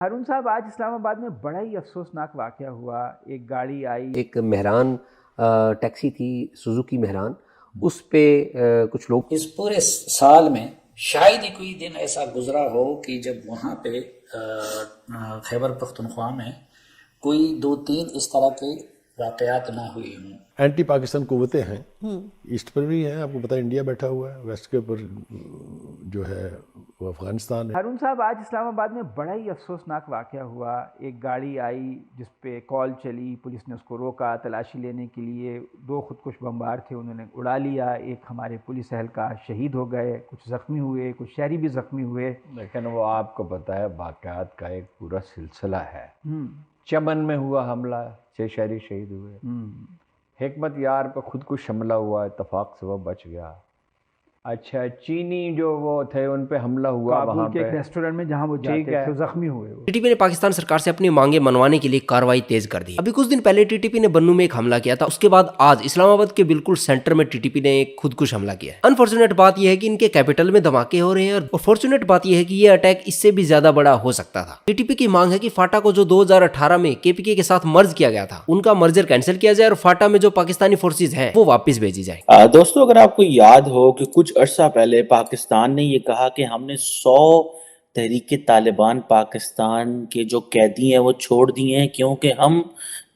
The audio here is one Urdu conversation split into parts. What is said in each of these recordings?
ہارون صاحب، آج اسلام آباد میں بڑا ہی افسوسناک واقعہ ہوا. ایک گاڑی آئی. ایک مہران ٹیکسی تھی، سوزوکی مہران. اس پہ کچھ لوگ اس پورے سال میں شاید ہی کوئی دن ایسا گزرا ہو کہ جب وہاں پہ خیبر پختونخوا میں کوئی 2-3 اس طرح کے واقعات نہ ہوئی ہوں. اینٹی پاکستان قوتیں ہیں، ایسٹ پر بھی ہیں. آپ کو پتہ ہے انڈیا بیٹھا ہوا ہے، ویسٹ کے اوپر جو ہے وہ افغانستان ہے. ہارون صاحب، آج اسلام آباد میں بڑا ہی افسوسناک واقعہ ہوا. ایک گاڑی آئی جس پہ کال چلی، پولیس نے اس کو روکا تلاشی لینے کے لیے. 2 خودکش بمبار تھے، انہوں نے اڑا لیا. ایک ہمارے پولیس اہلکار شہید ہو گئے، کچھ زخمی ہوئے، کچھ شہری بھی زخمی ہوئے. لیکن وہ آپ کو پتہ ہے واقعات کا ایک پورا سلسلہ ہے. چمن میں ہوا حملہ، 6 شہری شہید ہوئے. حکمت یار پہ خود کش حملہ ہوا، اتفاق سے وہ بچ گیا. اچھا، چینی جو وہ تھے ان پہ حملہ ہوا وہاں کابل کے پہ، ایک ریسٹورینٹ میں جہاں وہ جاتے تھے، زخمی ہوئے وہ. ٹی ٹی پی نے پاکستان سرکار سے اپنی مانگیں منوانے کے لیے کارروائی تیز کر دی. ابھی کچھ دن پہلے ٹی ٹی پی نے بنو میں ایک حملہ کیا تھا. اس کے بعد آج اسلام آباد کے بالکل سینٹر میں ٹی ٹی پی نے ایک خودکش حملہ کیا ہے. انفارچونیٹ بات یہ ہے کہ ان کے کیپٹل میں دھماکے ہو رہے ہیں، اور فارچونیٹ بات یہ ہے کہ یہ اٹیک اس سے بھی زیادہ بڑا ہو سکتا تھا. ٹی ٹی پی کی مانگ ہے کہ فاٹا کو جو 2018 میں کے پی کے ساتھ مرج کیا گیا تھا، ان کا مرجر کینسل کیا جائے اور فاٹا میں جو پاکستانی فورسز ہیں وہ واپس بھیجی جائے. دوستو، اگر آپ کو یاد ہو کہ کچھ عرصہ پہلے پاکستان نے یہ کہا کہ ہم نے 100 تحریک طالبان پاکستان کے جو قیدی ہیں وہ چھوڑ دیے ہیں، کیونکہ ہم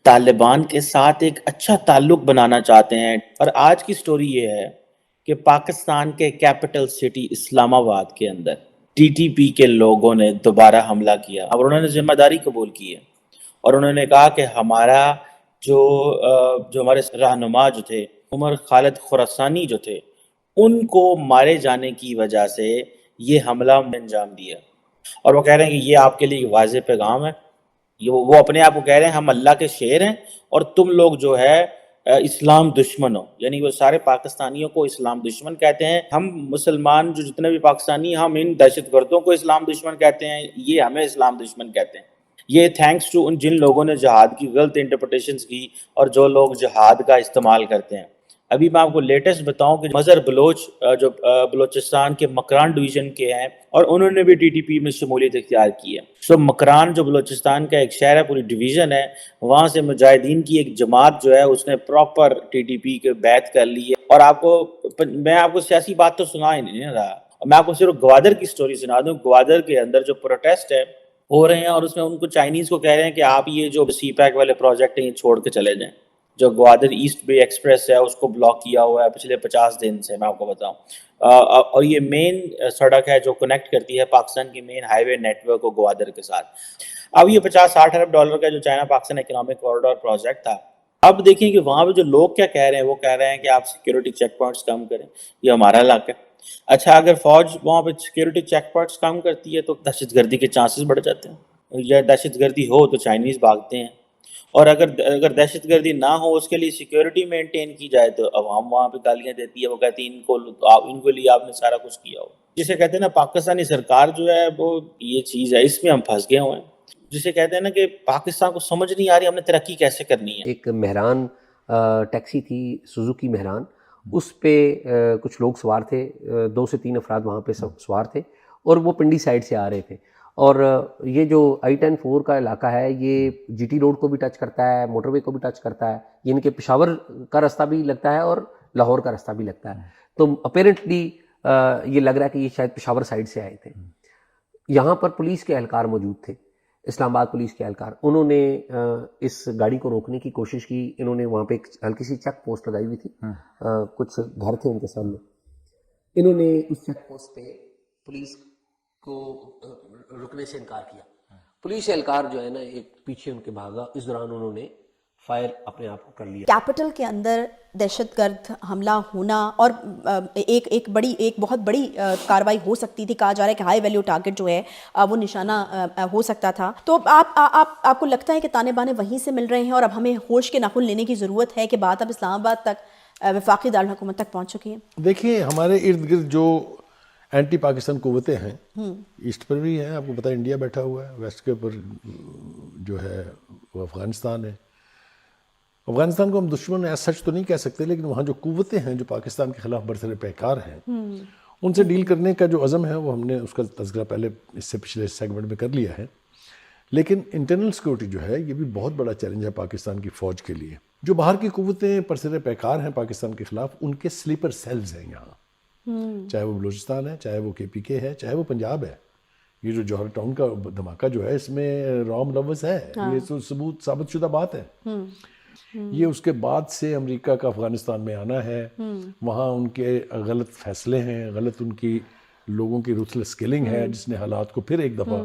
طالبان کے ساتھ ایک اچھا تعلق بنانا چاہتے ہیں. اور آج کی سٹوری یہ ہے کہ پاکستان کے کیپٹل سٹی اسلام آباد کے اندر ٹی ٹی پی کے لوگوں نے دوبارہ حملہ کیا، اور انہوں نے ذمہ داری قبول کی ہے. اور انہوں نے کہا کہ ہمارا جو ہمارے رہنما جو تھے، عمر خالد خراسانی جو تھے، ان کو مارے جانے کی وجہ سے یہ حملہ انجام دیا. اور وہ کہہ رہے ہیں کہ یہ آپ کے لیے واضح پیغام ہے. وہ اپنے آپ کو کہہ رہے ہیں ہم اللہ کے شیر ہیں، اور تم لوگ جو ہے اسلام دشمن ہو. یعنی وہ سارے پاکستانیوں کو اسلام دشمن کہتے ہیں. ہم مسلمان جو جتنے بھی پاکستانی، ہم ان دہشت گردوں کو اسلام دشمن کہتے ہیں، یہ ہمیں اسلام دشمن کہتے ہیں. یہ تھینکس ٹو ان جن لوگوں نے جہاد کی غلط انٹرپریٹیشنز کی، اور جو لوگ جہاد کا استعمال کرتے ہیں. ابھی میں آپ کو لیٹسٹ بتاؤں کہ مظہر بلوچ جو بلوچستان کے مکران ڈویژن کے ہیں، اور انہوں نے بھی ٹی ٹی پی میں شمولیت اختیار کی ہے. سو مکران جو بلوچستان کا ایک شہر ہے، پوری ڈویژن ہے، وہاں سے مجاہدین کی ایک جماعت جو ہے اس نے پراپر ٹی ٹی پی کے بیعت کر لی ہے. اور میں آپ کو سیاسی بات تو سنا ہی نہیں رہا، میں آپ کو صرف گوادر کی سٹوری سنا دوں. گوادر کے اندر جو پروٹیسٹ ہے ہو رہے ہیں، اور اس میں ان کو چائنیز کو کہہ رہے ہیں کہ آپ یہ جو سی پیک والے پروجیکٹ ہیں یہ چھوڑ کے چلے جائیں. جو گوادر ایسٹ بے ایکسپریس ہے اس کو بلاک کیا ہوا ہے پچھلے 50 دن سے، میں آپ کو بتاؤں. اور یہ مین سڑک ہے جو کنیکٹ کرتی ہے پاکستان کی مین ہائی وے نیٹ ورک کو گوادر کے ساتھ. اب یہ 50-60 ارب ڈالر کا جو China Pakistan economic corridor project تھا، اب دیکھیں کہ وہاں پہ جو لوگ کیا کہہ رہے ہیں. وہ کہہ رہے ہیں کہ آپ سیکیورٹی چیک پوائنٹس کم کریں، یہ ہمارا علاقہ ہے. اچھا، اگر فوج وہاں پہ سیکیورٹی چیک پوائنٹس کم کرتی ہے تو دہشت گردی کے چانسز بڑھ جاتے ہیں. یا دہشت گردی ہو تو چائنیز بھاگتے ہیں، اور اگر دہشت گردی نہ ہو اس کے لیے سیکیورٹی مینٹین کی جائے تو عوام وہاں پہ گالیاں دیتی ہے. وہ کہتی ہیں ان کے لیے آپ نے سارا کچھ کیا ہو. جسے کہتے ہیں نا پاکستانی سرکار جو ہے وہ یہ چیز ہے، اس میں ہم پھنس گئے ہوئے ہیں. جسے کہتے ہیں نا کہ پاکستان کو سمجھ نہیں آ رہی ہم نے ترقی کیسے کرنی ہے. ایک مہران ٹیکسی تھی، سوزوکی مہران. اس پہ کچھ لوگ سوار تھے، 2 سے 3 افراد وہاں پہ سوار تھے، اور وہ پنڈی سائڈ سے آ رہے تھے. اور یہ جو I-10-4 کا علاقہ ہے یہ جی ٹی روڈ کو بھی ٹچ کرتا ہے، موٹر وے کو بھی ٹچ کرتا ہے. یہ ان کے پشاور کا راستہ بھی لگتا ہے اور لاہور کا راستہ بھی لگتا ہے. تو اپیرنٹلی یہ لگ رہا ہے کہ یہ شاید پشاور سائڈ سے آئے تھے. یہاں پر پولیس کے اہلکار موجود تھے، اسلام آباد پولیس کے اہلکار. انہوں نے اس گاڑی کو روکنے کی کوشش کی. انہوں نے وہاں پہ ایک ہلکی سی چیک پوسٹ لگائی ہوئی تھی، کچھ گھر تھے ان کے سامنے. انہوں نے اس چیک پوسٹ پہ پولیس کو رکنے سے انکار کیا. پولیس اہلکار جو ہے نا ایک پیچھے ان کے بھاگا، اس دوران انہوں نے فائر اپنے آپ کو کر لیا. کیپٹل کے اندر دہشت گرد حملہ ہونا اور ایک بہت بڑی کارروائی ہو سکتی تھی. کہا جا رہا ہے کہ ہائی ویلیو ٹارگٹ جو ہے وہ نشانہ ہو سکتا تھا. تو آپ کو لگتا ہے کہ تانے بانے وہیں سے مل رہے ہیں، اور اب ہمیں ہوش کے ناخن لینے کی ضرورت ہے کہ بات اب اسلام آباد تک، وفاقی دارالحکومت تک پہنچ چکی ہے؟ دیکھیے، ہمارے ارد گرد جو اینٹی پاکستان قوتیں ہیں، ایسٹ پر بھی ہیں. آپ کو پتہ ہے انڈیا بیٹھا ہوا ہے، ویسٹ کے اوپر جو ہے وہ افغانستان ہے. افغانستان کو ہم دشمن ایسا سچ تو نہیں کہہ سکتے، لیکن وہاں جو قوتیں ہیں جو پاکستان کے خلاف برسر پیکار ہیں، ان سے ڈیل کرنے کا جو عزم ہے وہ ہم نے اس کا تذکرہ پہلے اس سے پچھلے سیگمنٹ میں کر لیا ہے. لیکن انٹرنل سیکورٹی جو ہے یہ بھی بہت بڑا چیلنج ہے پاکستان کی فوج کے لیے. جو باہر کی قوتیں پرسر پیکار ہیں پاکستان کے خلاف، ان کے سلیپر سیلز ہیں یہاں، چاہے وہ بلوچستان ہے، چاہے وہ KPK ہے، چاہے وہ پنجاب ہے. یہ جو جوہر ٹاؤن کا دھماکہ جو ہے اس میں رام ملوث ہے، یہ ثابت شدہ بات ہے. یہ اس کے بعد سے امریکہ کا افغانستان میں آنا ہے، وہاں ان کے غلط فیصلے ہیں، غلط ان کی لوگوں کی روتھلیس کلنگ ہے، جس نے حالات کو پھر ایک دفعہ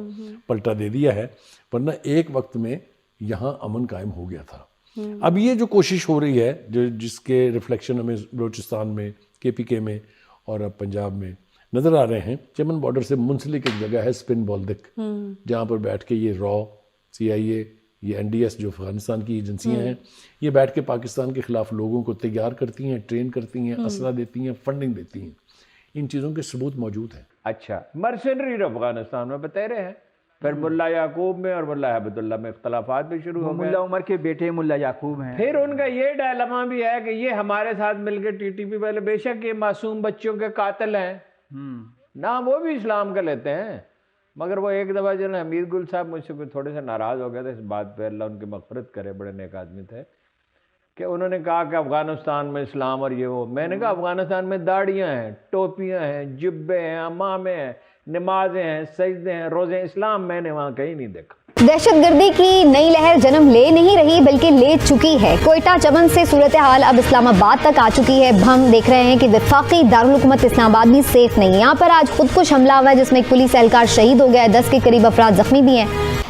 پلٹا دے دیا ہے. ورنہ ایک وقت میں یہاں امن قائم ہو گیا تھا. اب یہ جو کوشش ہو رہی ہے جس کے ریفلیکشن ہمیں بلوچستان میں، KPK میں اور اب پنجاب میں نظر آ رہے ہیں. چمن بارڈر سے منسلک ایک جگہ ہے سپن بولدک، جہاں پر بیٹھ کے یہ را، CIA، یہ NDS جو افغانستان کی ایجنسیاں ہیں، یہ بیٹھ کے پاکستان کے خلاف لوگوں کو تیار کرتی ہیں، ٹرین کرتی ہیں، اسلحہ دیتی ہیں، فنڈنگ دیتی ہیں. ان چیزوں کے ثبوت موجود ہیں. اچھا، مرسنری افغانستان میں بتیرے ہیں. پھر ملا یعقوب میں اور ملا عبد اللہ میں اختلافات بھی شروع ہو گئے. ملا عمر کے بیٹے ملا یعقوب ہیں. پھر ان کا یہ ڈائلما بھی ہے کہ یہ ہمارے ساتھ مل کے TTP والے، بے شک یہ معصوم بچوں کے قاتل ہیں، نام وہ بھی اسلام کا لیتے ہیں، مگر وہ ایک دفعہ جو نا حمید گل صاحب مجھ سے تھوڑے سے ناراض ہو گئے تھے اس بات پہ، اللہ ان کی مغفرت کرے، بڑے نیک آدمی تھے، کہ انہوں نے کہا کہ افغانستان میں اسلام اور یہ وہ. میں نے کہا افغانستان میں داڑیاں ہیں، ٹوپیاں ہیں، جبے ہیں، امامے ہیں، نمازیں ہیں، سجدے ہیں، روزے. اسلام میں نے وہاں کہیں نہیں دیکھا. دہشت گردی کی نئی لہر جنم لے نہیں رہی بلکہ لے چکی ہے. کوئٹہ چمن سے صورتحال اب اسلام آباد تک آ چکی ہے. ہم دیکھ رہے ہیں کہ وفاقی دارالحکومت اسلام آباد بھی سیف نہیں ہے. یہاں پر آج خودکش حملہ ہوا ہے جس میں ایک پولیس اہلکار شہید ہو گیا ہے، 10 کے قریب افراد زخمی بھی ہیں.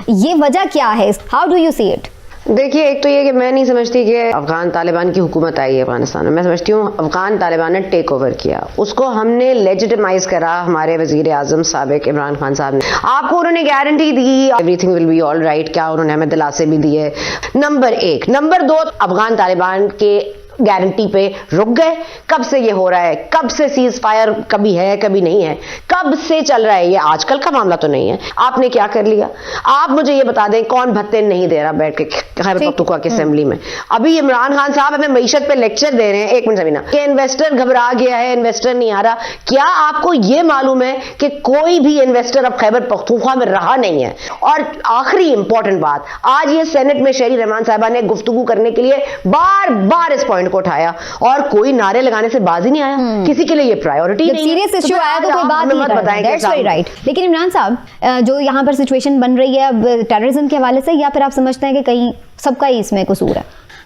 یہ وجہ کیا ہے؟ How do you see it? دیکھیے، ایک تو یہ کہ میں نہیں سمجھتی کہ افغان طالبان کی حکومت آئی ہے افغانستان میں. میں سمجھتی ہوں افغان طالبان نے ٹیک اوور کیا، اس کو ہم نے لیجیٹیمائز کرا. ہمارے وزیر اعظم سابق عمران خان صاحب نے آپ کو انہوں نے گارنٹی دی everything will be all right. کیا انہوں نے ہمیں دلاسے بھی دیے. نمبر 1. نمبر 2، افغان طالبان کے گارنٹی پہ رک گئے. کب سے یہ ہو رہا ہے؟ کب سے سیز فائر کبھی ہے کبھی نہیں ہے؟ کب سے چل رہا ہے؟ یہ آج کل کا معاملہ تو نہیں ہے. آپ نے کیا کر لیا؟ آپ مجھے یہ بتا دیں کون بھتے نہیں دے رہا بیٹھ کے خیبر پختونخوا کی اسمبلی میں؟ ابھی عمران خان صاحب ہمیں معیشت پہ لیکچر دے رہے ہیں. ایک منٹ سمجھنا کہ انویسٹر گھبرا گیا ہے، انویسٹر نہیں آ رہا. کیا آپ کو یہ معلوم ہے کہ کوئی بھی انویسٹر اب خیبر پختونخوا میں رہا نہیں ہے؟ اور آخری امپورٹنٹ بات، آج یہ سینٹ میں شہری رحمان صاحبہ نے گفتگو کرنے کے لیے بار بار اس پوائنٹ کو اٹھایا اور کوئی نارے لگانے سے باز ہی نہیں آیا. کسی کے لیے یہ پرائیورٹی نہیں ہے. سیریس ایشو آیا تو کوئی بات نہیں بتائیں. That's very right. لیکن عمران صاحب، جو یہاں پر سچویشن بن رہی ہے اب ٹیررزم کے حوالے سے، یا پھر آپ سمجھتے ہیں کہ کہیں سب کا ہی اس میں قصور ہے؟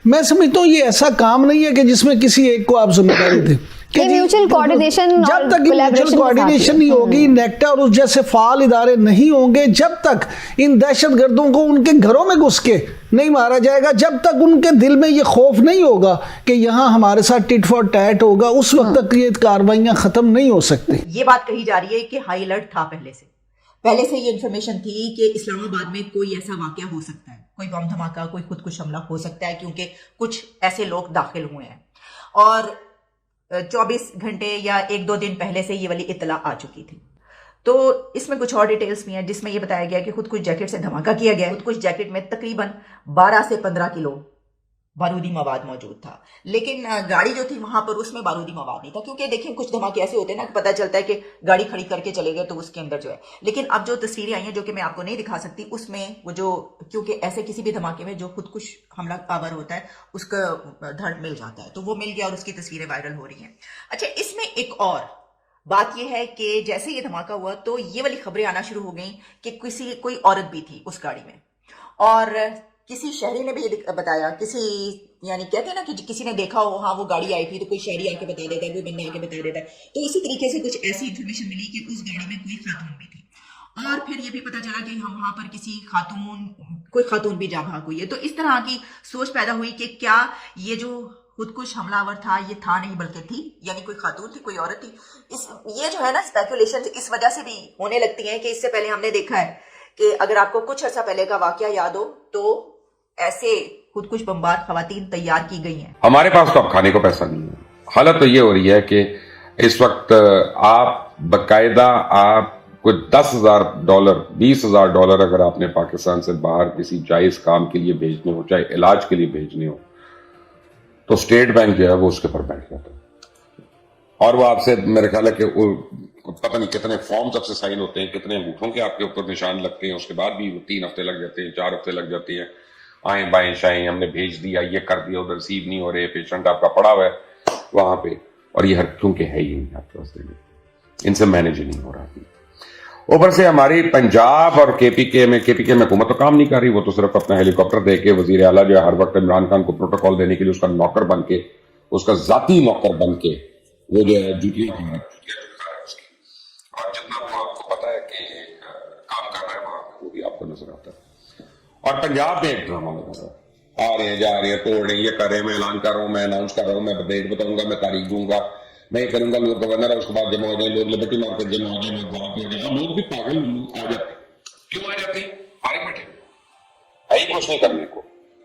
میں سمجھتا ہوں یہ ایسا کام نہیں ہے کہ جس میں کسی ایک کو آپ ذمہ داری دیں. میوچل کوارڈینیشن، جب تک میوچل کوارڈینیشن نہیں ہوگی، نیکٹا اور اس جیسے فعال ادارے نہیں ہوں گے، جب تک ان دہشت گردوں کو ان کے گھروں میں گھس کے نہیں مارا جائے گا، جب تک ان کے دل میں یہ خوف نہیں ہوگا کہ یہاں ہمارے ساتھ ٹٹ فار ٹیٹ ہوگا، اس وقت تک یہ کارروائیاں ختم نہیں ہو سکتی. یہ بات کہی جا رہی ہے کہ ہائی الرٹ تھا پہلے سے یہ انفارمیشن تھی کہ اسلام آباد میں کوئی ایسا واقعہ ہو سکتا ہے، کوئی بم دھماکہ، کوئی خودکش حملہ ہو سکتا ہے، کیونکہ کچھ ایسے لوگ داخل ہوئے ہیں. اور 24 گھنٹے یا 1-2 دن پہلے سے یہ والی اطلاع آ چکی تھی. تو اس میں کچھ اور ڈیٹیلز بھی ہیں جس میں یہ بتایا گیا کہ خودکش جیکٹ سے دھماکہ کیا گیا. خودکش جیکٹ میں تقریباً 12 سے 15 کلو بارودی مواد موجود تھا، لیکن گاڑی جو تھی وہاں پر اس میں بارودی مواد نہیں تھا، کیونکہ دیکھیں کچھ دھماکے ایسے ہوتے ہیں نا کہ پتہ چلتا ہے کہ گاڑی کھڑی کر کے چلے گئے تو اس کے اندر جو ہے. لیکن اب جو تصویریں آئی ہیں جو کہ میں آپ کو نہیں دکھا سکتی، اس میں وہ جو، کیونکہ ایسے کسی بھی دھماکے میں جو خودکش حملہ آور ہوتا ہے اس کا دھڑ مل جاتا ہے، تو وہ مل گیا اور اس کی تصویریں وائرل ہو رہی ہیں. اچھا، اس میں ایک اور بات یہ ہے کہ جیسے یہ دھماکہ ہوا تو یہ والی خبریں آنا شروع ہو گئیں کہ کوئی عورت بھی تھی اس گاڑی میں، اور کسی شہری نے بھی یہ بتایا، یعنی کہتے ہیں نا کہ کسی نے دیکھا ہو ہاں وہ گاڑی آئی تھی تو کوئی شہری آ کے بتا دیتا ہے، کوئی بندہ آ کے بتا دیتا ہے. تو اسی طریقے سے کچھ ایسی انفارمیشن ملی کہ اس گاڑی میں کوئی خاتون بھی تھی، اور پھر یہ بھی پتا چلا کہ ہم وہاں پر کوئی خاتون بھی جا بھاگ ہوئی ہے. تو اس طرح کی سوچ پیدا ہوئی کہ کیا یہ جو خودکش حملہ آور تھا یہ تھا نہیں بلکہ تھی، یعنی کوئی خاتون تھی، کوئی عورت تھی. یہ جو ہے نا اسپیکولیشن اس وجہ سے بھی ہونے لگتی ہیں کہ اس سے پہلے ہم نے دیکھا ہے کہ اگر آپ کو کچھ عرصہ پہلے کا واقعہ یاد ہو تو ایسے خودکش بمبار خواتین تیار کی گئی ہیں. ہمارے پاس تو اب کھانے کو پیسہ نہیں ہے. حالت تو یہ ہو رہی ہے کہ اس وقت آپ باقاعدہ آپ کوئی $10,000 $20,000 اگر آپ نے پاکستان سے باہر کسی جائز کام کے لیے بھیجنے ہو، چاہے علاج کے لیے بھیجنے ہو، تو اسٹیٹ بینک جو ہے وہ اس کے پر بیٹھ جاتا ہے. اور وہ آپ سے میرے خیال ہے کہ پتہ نہیں کتنے فارمز آپ سے سائن ہوتے ہیں, کتنے انگوٹھوں کے آپ کے اوپر نشان لگتے ہیں, اس کے بعد بھی 3 ہفتے لگ جاتے ہیں, 4 ہفتے لگ جاتے ہیں, آئیں بائیں شائیں ہم نے بھیج دیا, یہ کر دیا, ادھر ریسیو نہیں ہو رہے, پیشنٹ آپ کا پڑا ہوا ہے وہاں پہ, اور یہ ہر کیونکہ ہے ہی نہیں آپ کے پاس, ان سے مینیج نہیں ہو رہا. اوپر سے ہماری پنجاب اور کے پی کے میں حکومت تو کام نہیں کر رہی, وہ تو صرف اپنا ہیلی کاپٹر دے کے وزیر اعلیٰ جو ہے ہر وقت عمران خان کو پروٹوکال دینے کے لیے اس کا نوکر بن کے, اس کا ذاتی نوکر بن کے وہ جو ہے ڈیوٹیاں کر رہا ہے اس کی, اور جتنا وہ آپ کو پتا ہے کہ کام کر رہا ہے وہاں وہ بھی آپ کو نظر آتا ہے. اور پنجاب میں ایک ڈرامہ لگا رہا ہے, آ رہے ہیں جا رہے ہیں, توڑ رہے ہیں, یہ کر رہے ہیں, میں اعلان کر رہا ہوں, میں اناؤنس کر رہا ہوں, میں ڈیٹ بتاؤں گا, میں تاریخ دوں گا, میں یہ کروں گا, لوگ گورنر ہے اس کے بعد جمع ہو جائیں, لوگ لبرٹی مارکیٹ جمع ہو جائیں, لوگ وہاں پہ ہو جائیں, لوگ بھی پاگل آ جاتے ہیں. کیوں آ جاتے ہیں؟ فارغ بیٹھے, کچھ نہیں کرنے.